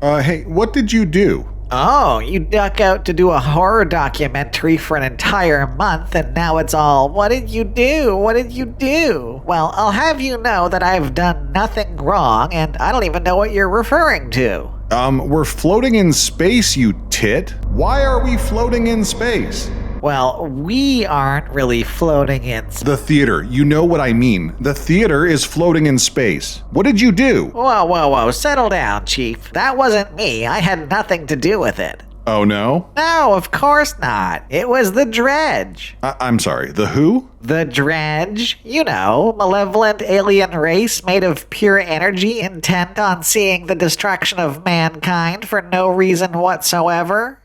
Hey, what did you do? Oh, you duck out to do a horror documentary for an entire month and now it's all, what did you do? What did you do? Well, I'll have you know that I've done nothing wrong and I don't even know what you're referring to. We're floating in space, you tit. Why are we floating in space? Well, we aren't really floating in space. The theater, you know what I mean. The theater is floating in space. What did you do? Whoa, settle down, Chief. That wasn't me. I had nothing to do with it. Oh no? No, of course not. It was the Dredge. I'm sorry, the who? The Dredge. You know, malevolent alien race made of pure energy intent on seeing the destruction of mankind for no reason whatsoever.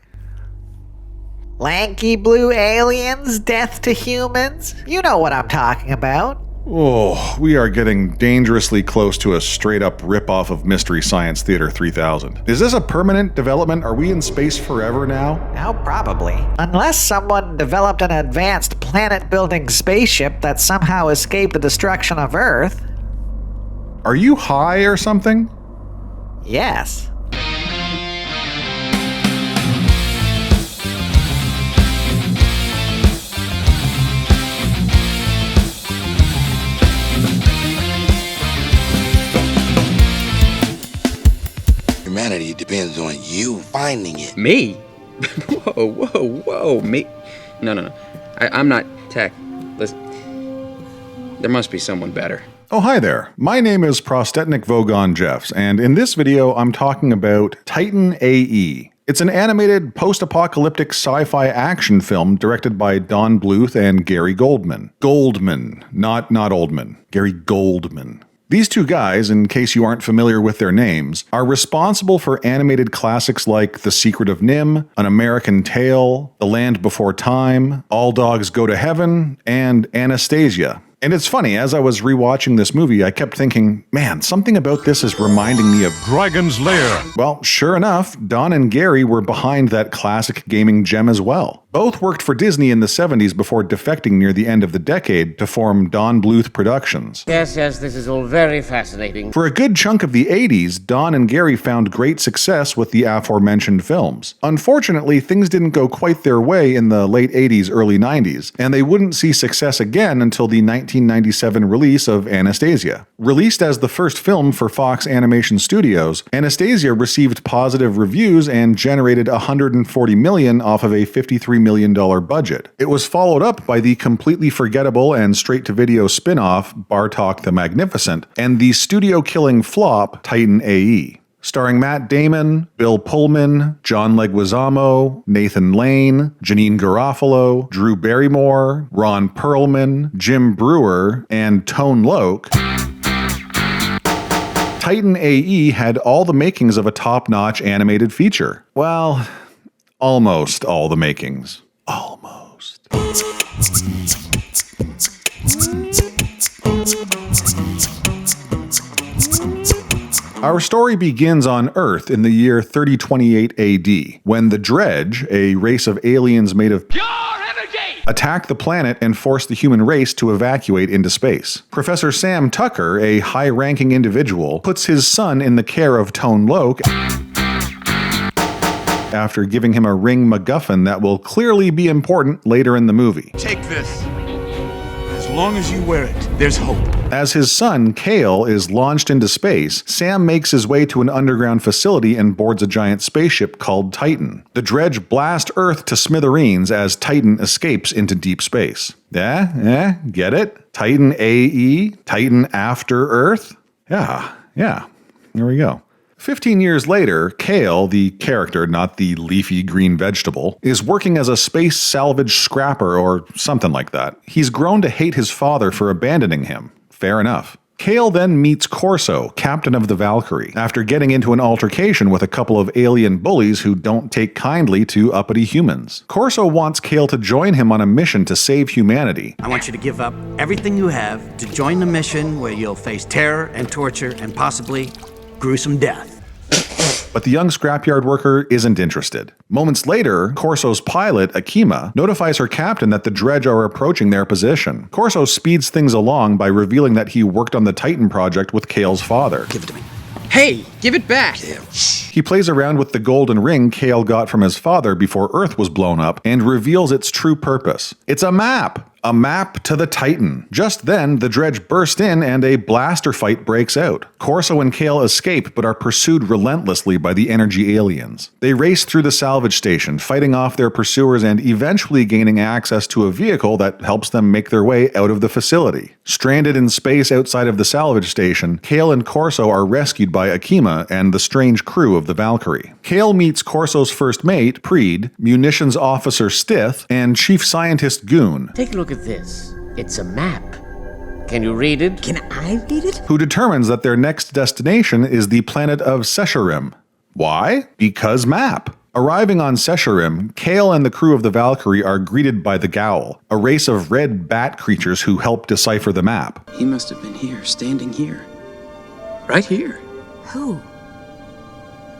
Lanky blue aliens, death to humans. You know what I'm talking about. Oh, we are getting dangerously close to a straight-up rip-off of Mystery Science Theater 3000. Is this a permanent development? Are we in space forever now? Oh, probably. Unless someone developed an advanced planet-building spaceship that somehow escaped the destruction of Earth. Are you high or something? Yes. Humanity depends on you finding it. Me? Whoa, me? No. I'm not tech. Listen, there must be someone better. Oh, hi there. My name is Prostetnic Vogon Jeffs, and in this video, I'm talking about Titan A.E. It's an animated post-apocalyptic sci-fi action film directed by Don Bluth and Gary Goldman. Goldman, not Oldman. Gary Goldman. These two guys, in case you aren't familiar with their names, are responsible for animated classics like The Secret of Nim, An American Tale, The Land Before Time, All Dogs Go to Heaven, and Anastasia. And it's funny, as I was rewatching this movie, I kept thinking, man, something about this is reminding me of Dragon's Lair. Well, sure enough, Don and Gary were behind that classic gaming gem as well. Both worked for Disney in the 70s before defecting near the end of the decade to form Don Bluth Productions. Yes, this is all very fascinating. For a good chunk of the 80s, Don and Gary found great success with the aforementioned films. Unfortunately, things didn't go quite their way in the late 80s, early 90s, and they wouldn't see success again until the 1997 release of Anastasia. Released as the first film for Fox Animation Studios, Anastasia received positive reviews and generated $140 million off of a $53 million budget. It was followed up by the completely forgettable and straight-to-video spin-off Bartok the Magnificent and the studio-killing flop Titan A.E. Starring Matt Damon, Bill Pullman, John Leguizamo, Nathan Lane, Janine Garofalo, Drew Barrymore, Ron Perlman, Jim Brewer, and Tone Loc, Titan A.E. had all the makings of a top-notch animated feature. Well, almost all the makings. Almost. Our story begins on Earth in the year 3028 AD, when the Dredge, a race of aliens made of pure energy, attacked the planet and forced the human race to evacuate into space. Professor Sam Tucker, a high-ranking individual, puts his son in the care of Tone Loc after giving him a ring MacGuffin that will clearly be important later in the movie. Take this. As long as you wear it, there's hope. As his son, Kale, is launched into space, Sam makes his way to an underground facility and boards a giant spaceship called Titan. The Dredge blast Earth to smithereens as Titan escapes into deep space. Yeah, get it? Titan A.E., Titan After Earth? Yeah, there we go. 15 years later, Kale, the character, not the leafy green vegetable, is working as a space salvage scrapper or something like that. He's grown to hate his father for abandoning him. Fair enough. Kale then meets Corso, captain of the Valkyrie, after getting into an altercation with a couple of alien bullies who don't take kindly to uppity humans. Corso wants Kale to join him on a mission to save humanity. I want you to give up everything you have to join the mission where you'll face terror and torture and possibly gruesome death. But the young scrapyard worker isn't interested. Moments later, Corso's pilot, Akima, notifies her captain that the Dredge are approaching their position. Corso speeds things along by revealing that he worked on the Titan project with Kale's father. Give it to me. Hey, give it back! He plays around with the golden ring Kale got from his father before Earth was blown up and reveals its true purpose. It's a map! A map to the Titan. Just then, the dredge burst in and a blaster fight breaks out. Corso and Kale escape but are pursued relentlessly by the energy aliens. They race through the salvage station, fighting off their pursuers and eventually gaining access to a vehicle that helps them make their way out of the facility. Stranded in space outside of the salvage station, Kale and Corso are rescued by Akima and the strange crew of the Valkyrie. Kale meets Corso's first mate, Preed, munitions officer Stith, and chief scientist Goon. Take a look at this. It's a map. Can you read it? Can I read it? Who determines that their next destination is the planet of Sesharim. Why? Because map. Arriving on Sesharim, Kale and the crew of the Valkyrie are greeted by the Gowl, a race of red bat creatures who help decipher the map. He must have been here, standing here. Right here. Who?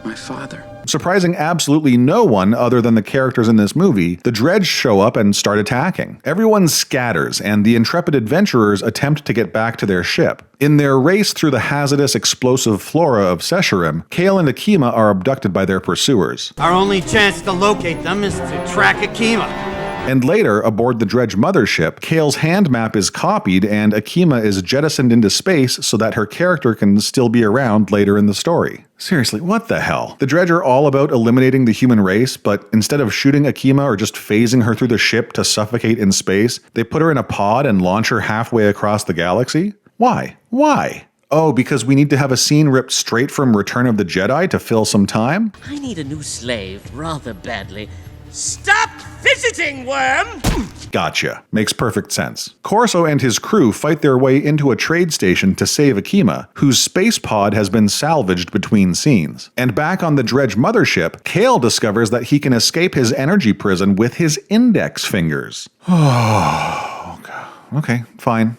My father. Surprising absolutely no one other than the characters in this movie, the dredge show up and start attacking. Everyone scatters, and the intrepid adventurers attempt to get back to their ship. In their race through the hazardous explosive flora of Sesharim, Kale and Akima are abducted by their pursuers. Our only chance to locate them is to track Akima. And later, aboard the dredge mothership, Kale's hand map is copied and Akima is jettisoned into space so that her character can still be around later in the story. Seriously, what the hell? The dredge are all about eliminating the human race, but instead of shooting Akima or just phasing her through the ship to suffocate in space, they put her in a pod and launch her halfway across the galaxy? Why? Why? Oh, because we need to have a scene ripped straight from Return of the Jedi to fill some time? I need a new slave rather badly. Stop visiting, worm! Gotcha. Makes perfect sense. Corso and his crew fight their way into a trade station to save Akima, whose space pod has been salvaged between scenes. And back on the dredge mothership, Kale discovers that he can escape his energy prison with his index fingers. Oh, okay, fine.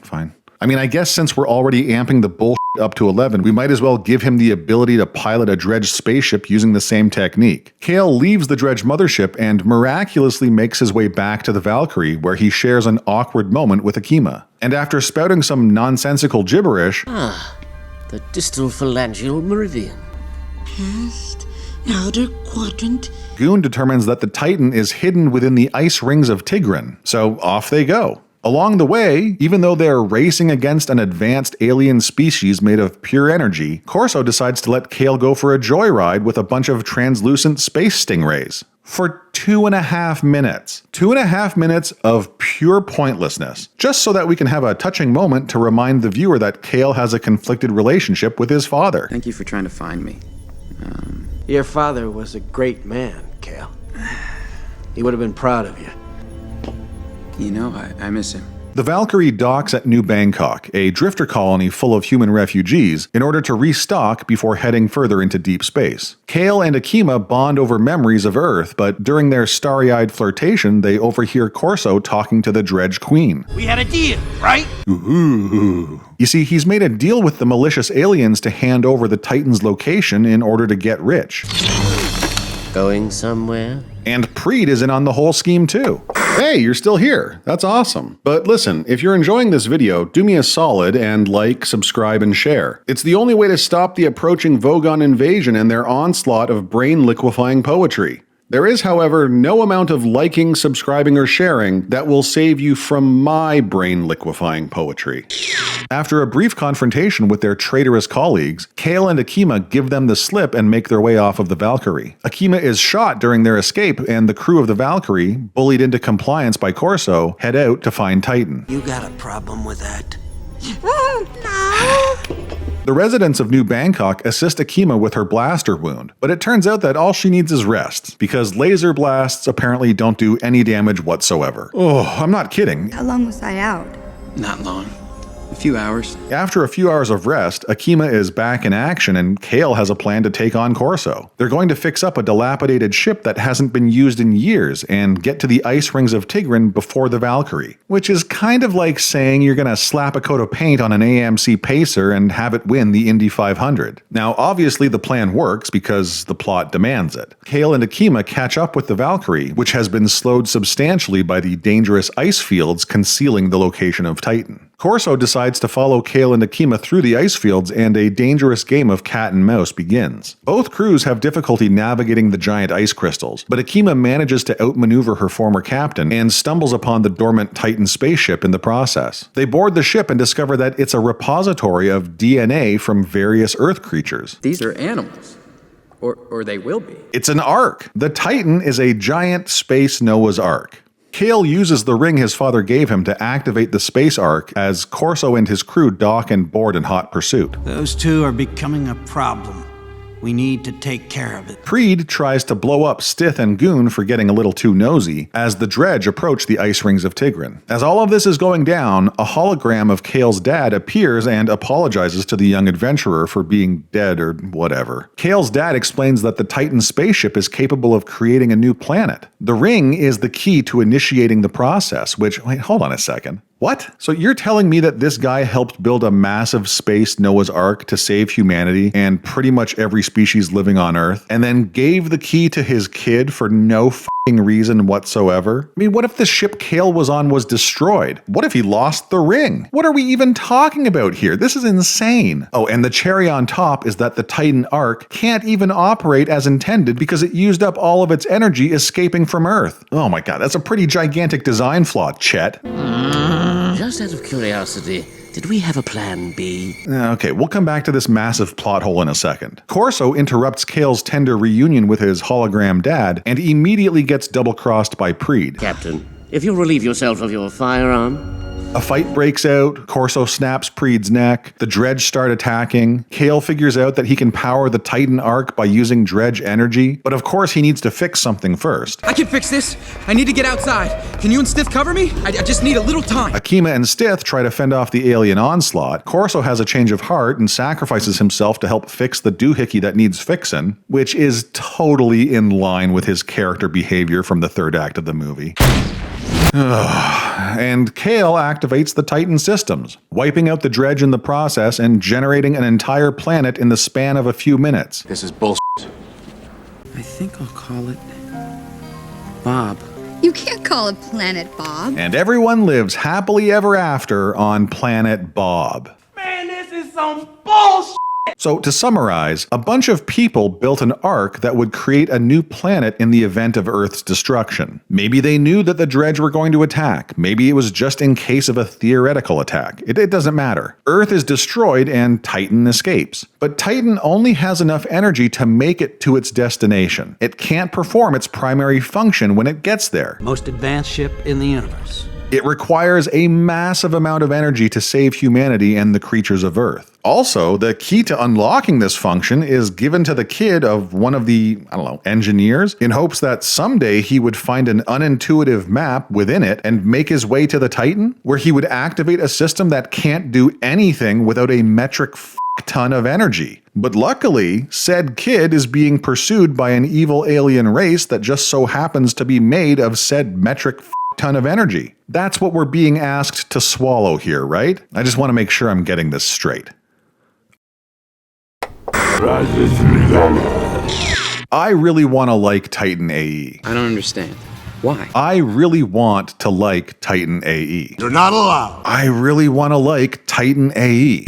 I mean, I guess since we're already amping the bullshit up to 11, we might as well give him the ability to pilot a dredge spaceship using the same technique. Kale leaves the dredge mothership and miraculously makes his way back to the Valkyrie, where he shares an awkward moment with Akima. And after spouting some nonsensical gibberish, The distal phalangeal meridian. Past outer quadrant. Goon determines that the Titan is hidden within the ice rings of Tigran, so off they go. Along the way, even though they're racing against an advanced alien species made of pure energy, Corso decides to let Kale go for a joyride with a bunch of translucent space stingrays. For 2.5 minutes. 2.5 minutes of pure pointlessness, just so that we can have a touching moment to remind the viewer that Kale has a conflicted relationship with his father. Thank you for trying to find me. Your father was a great man, Kale. He would have been proud of you. You know, I miss him. The Valkyrie docks at New Bangkok, a drifter colony full of human refugees, in order to restock before heading further into deep space. Kale and Akima bond over memories of Earth, but during their starry-eyed flirtation, they overhear Corso talking to the dredge queen. We had a deal, right? Ooh. You see, he's made a deal with the malicious aliens to hand over the Titan's location in order to get rich. Going somewhere? And Preed is in on the whole scheme too. Hey, you're still here. That's awesome. But listen, if you're enjoying this video, do me a solid and like, subscribe, and share. It's the only way to stop the approaching Vogon invasion and their onslaught of brain-liquefying poetry. There is, however, no amount of liking, subscribing, or sharing that will save you from my brain-liquefying poetry. After a brief confrontation with their traitorous colleagues, Kale and Akima give them the slip and make their way off of the Valkyrie. Akima is shot during their escape, and the crew of the Valkyrie, bullied into compliance by Corso, head out to find Titan. You got a problem with that? No. The residents of New Bangkok assist Akima with her blaster wound, but it turns out that all she needs is rest, because laser blasts apparently don't do any damage whatsoever. Oh, I'm not kidding. How long was I out? Not long. A few hours. After a few hours of rest, Akima is back in action and Kale has a plan to take on Corso. They're going to fix up a dilapidated ship that hasn't been used in years and get to the ice rings of Tigran before the Valkyrie, which is kind of like saying you're going to slap a coat of paint on an AMC Pacer and have it win the Indy 500. Now, obviously the plan works because the plot demands it. Kale and Akima catch up with the Valkyrie, which has been slowed substantially by the dangerous ice fields concealing the location of Titan. Corso decides to follow Kale and Akima through the ice fields, and a dangerous game of cat and mouse begins. Both crews have difficulty navigating the giant ice crystals, but Akima manages to outmaneuver her former captain and stumbles upon the dormant Titan spaceship in the process. They board the ship and discover that it's a repository of DNA from various Earth creatures. These are animals. Or they will be. It's an Ark. The Titan is a giant space Noah's Ark. Kale uses the ring his father gave him to activate the space Ark as Corso and his crew dock and board in hot pursuit. Those two are becoming a problem. We need to take care of it. Preed tries to blow up Stith and Goon for getting a little too nosy as the dredge approach the ice rings of Tigran. As all of this is going down, a hologram of Kale's dad appears and apologizes to the young adventurer for being dead or whatever. Kale's dad explains that the Titan spaceship is capable of creating a new planet. The ring is the key to initiating the process, which, wait, hold on a second. What? So you're telling me that this guy helped build a massive space Noah's Ark to save humanity and pretty much every species living on Earth, and then gave the key to his kid for no f***ing reason whatsoever? I mean, what if the ship Kale was on was destroyed? What if he lost the ring? What are we even talking about here? This is insane. Oh, and the cherry on top is that the Titan Ark can't even operate as intended because it used up all of its energy escaping from Earth. Oh my god, that's a pretty gigantic design flaw, Chet. Just out of curiosity, did we have a plan B? Okay, we'll come back to this massive plot hole in a second. Corso interrupts Kale's tender reunion with his hologram dad and immediately gets double-crossed by Preed. Captain, if you'll relieve yourself of your firearm. A fight breaks out, Corso snaps Preed's neck, the dredge start attacking, Kale figures out that he can power the Titan Ark by using dredge energy, but of course he needs to fix something first. I can fix this. I need to get outside. Can you and Stith cover me? I just need a little time. Akima and Stith try to fend off the alien onslaught. Corso has a change of heart and sacrifices himself to help fix the doohickey that needs fixin', which is totally in line with his character behavior from the third act of the movie. And Kale activates the Titan systems, wiping out the dredge in the process and generating an entire planet in the span of a few minutes. This is bullshit. I think I'll call it Bob. You can't call it Planet Bob. And everyone lives happily ever after on Planet Bob. Man, this is some bullshit. So to summarize, a bunch of people built an ark that would create a new planet in the event of Earth's destruction. Maybe they knew that the dredge were going to attack. Maybe it was just in case of a theoretical attack. It doesn't matter. Earth is destroyed and Titan escapes. But Titan only has enough energy to make it to its destination. It can't perform its primary function when it gets there. Most advanced ship in the universe. It requires a massive amount of energy to save humanity and the creatures of Earth. Also, the key to unlocking this function is given to the kid of one of the, engineers, in hopes that someday he would find an unintuitive map within it and make his way to the Titan, where he would activate a system that can't do anything without a metric ton of energy. But luckily, said kid is being pursued by an evil alien race that just so happens to be made of said metric ton of energy. That's what we're being asked to swallow here, right? I just want to make sure I'm getting this straight. I really want to like Titan A.E. I don't understand. Why? I really want to like Titan A.E. You're not allowed. I really want to like Titan A.E.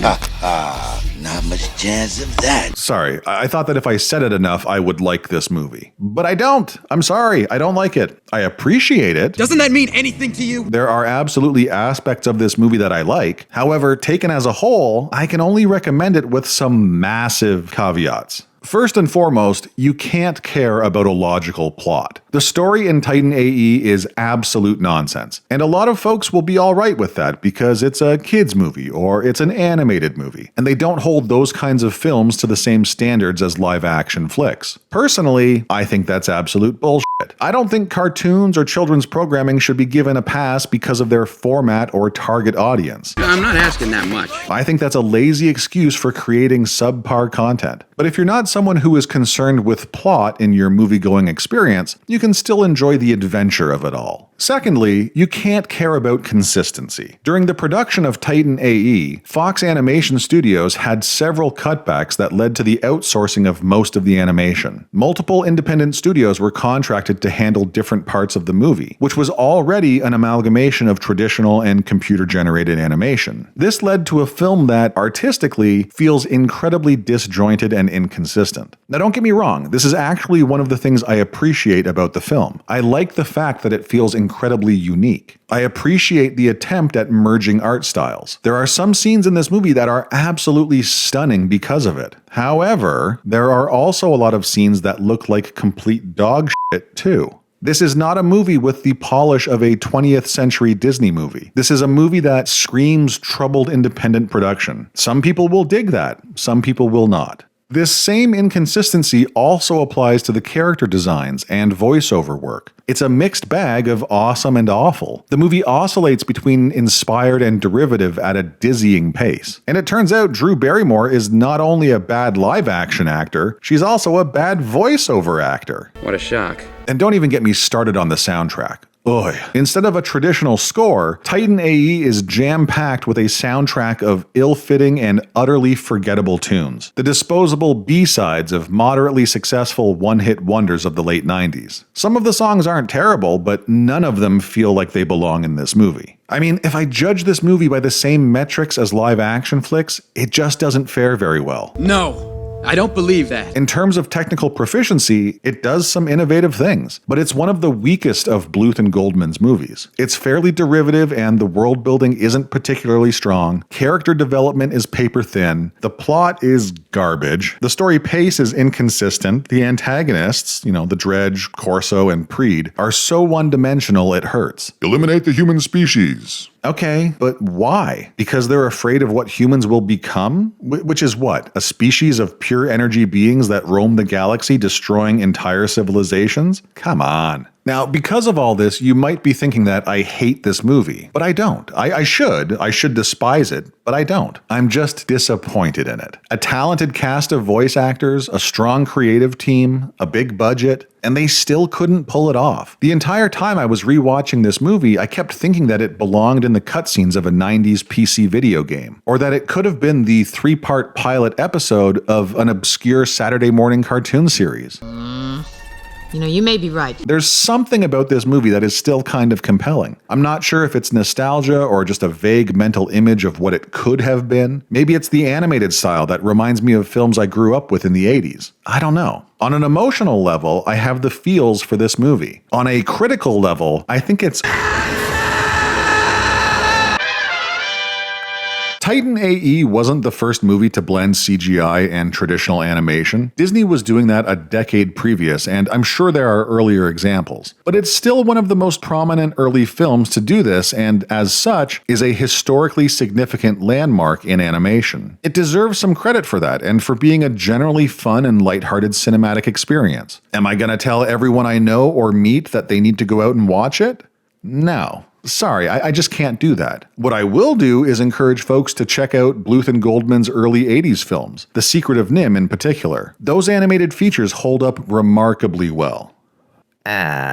Not much chance of that. Sorry, I thought that if I said it enough, I would like this movie. But I don't. I'm sorry, I don't like it. I appreciate it. Doesn't that mean anything to you? There are absolutely aspects of this movie that I like. However, taken as a whole, I can only recommend it with some massive caveats. First and foremost, you can't care about a logical plot. The story in Titan A.E. is absolute nonsense, and a lot of folks will be alright with that because it's a kids movie or it's an animated movie, and they don't hold those kinds of films to the same standards as live-action flicks. Personally, I think that's absolute bullshit. I don't think cartoons or children's programming should be given a pass because of their format or target audience. I'm not asking that much. I think that's a lazy excuse for creating subpar content. But if you're not someone who is concerned with plot in your movie-going experience, you can still enjoy the adventure of it all. Secondly, you can't care about consistency. During the production of Titan A.E., Fox Animation Studios had several cutbacks that led to the outsourcing of most of the animation. Multiple independent studios were contracted started to handle different parts of the movie, which was already an amalgamation of traditional and computer-generated animation. This led to a film that, artistically, feels incredibly disjointed and inconsistent. Now don't get me wrong, this is actually one of the things I appreciate about the film. I like the fact that it feels incredibly unique. I appreciate the attempt at merging art styles. There are some scenes in this movie that are absolutely stunning because of it. However, there are also a lot of scenes that look like complete dog shit too. This is not a movie with the polish of a 20th century Disney movie. This is a movie that screams troubled independent production. Some people will dig that, some people will not. This same inconsistency also applies to the character designs and voiceover work. It's a mixed bag of awesome and awful. The movie oscillates between inspired and derivative at a dizzying pace. And it turns out Drew Barrymore is not only a bad live-action actor, she's also a bad voiceover actor. What a shock. And don't even get me started on the soundtrack. Ugh. Instead of a traditional score, Titan A.E. is jam-packed with a soundtrack of ill-fitting and utterly forgettable tunes. The disposable B-sides of moderately successful one-hit wonders of the late 90s. Some of the songs aren't terrible, but none of them feel like they belong in this movie. I mean, if I judge this movie by the same metrics as live-action flicks, it just doesn't fare very well. No. I don't believe that. In terms of technical proficiency, it does some innovative things, but it's one of the weakest of Bluth and Goldman's movies. It's fairly derivative and the world building isn't particularly strong. Character development is paper thin. The plot is garbage. The story pace is inconsistent. The antagonists, the Dredge, Corso, and Preed, are so one-dimensional it hurts. Eliminate the human species. Okay, but why? Because they're afraid of what humans will become? Which is what? A species of pure energy beings that roam the galaxy, destroying entire civilizations? Come on. Now, because of all this, you might be thinking that I hate this movie, but I don't. I should despise it, but I don't. I'm just disappointed in it. A talented cast of voice actors, a strong creative team, a big budget, and they still couldn't pull it off. The entire time I was rewatching this movie, I kept thinking that it belonged in the cutscenes of a 90s PC video game, or that it could have been the 3-part pilot episode of an obscure Saturday morning cartoon series. You may be right. There's something about this movie that is still kind of compelling. I'm not sure if it's nostalgia or just a vague mental image of what it could have been. Maybe it's the animated style that reminds me of films I grew up with in the 80s. I don't know. On an emotional level, I have the feels for this movie. On a critical level, I think it's... Titan A.E. wasn't the first movie to blend CGI and traditional animation. Disney was doing that a decade previous, and I'm sure there are earlier examples. But it's still one of the most prominent early films to do this, and as such, is a historically significant landmark in animation. It deserves some credit for that, and for being a generally fun and lighthearted cinematic experience. Am I gonna tell everyone I know or meet that they need to go out and watch it? No. Sorry, I just can't do that. What I will do is encourage folks to check out Bluth and Goldman's early 80s films, The Secret of Nim in particular. Those animated features hold up remarkably well.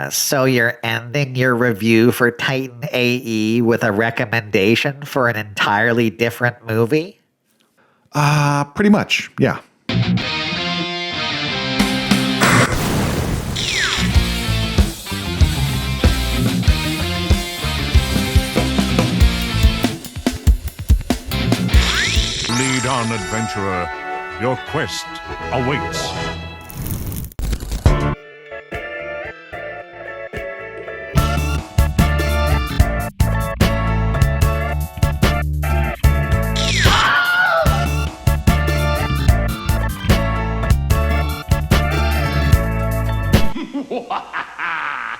So you're ending your review for Titan A.E. with a recommendation for an entirely different movie? Pretty much, yeah. Lead on, adventurer. Your quest awaits. Wow!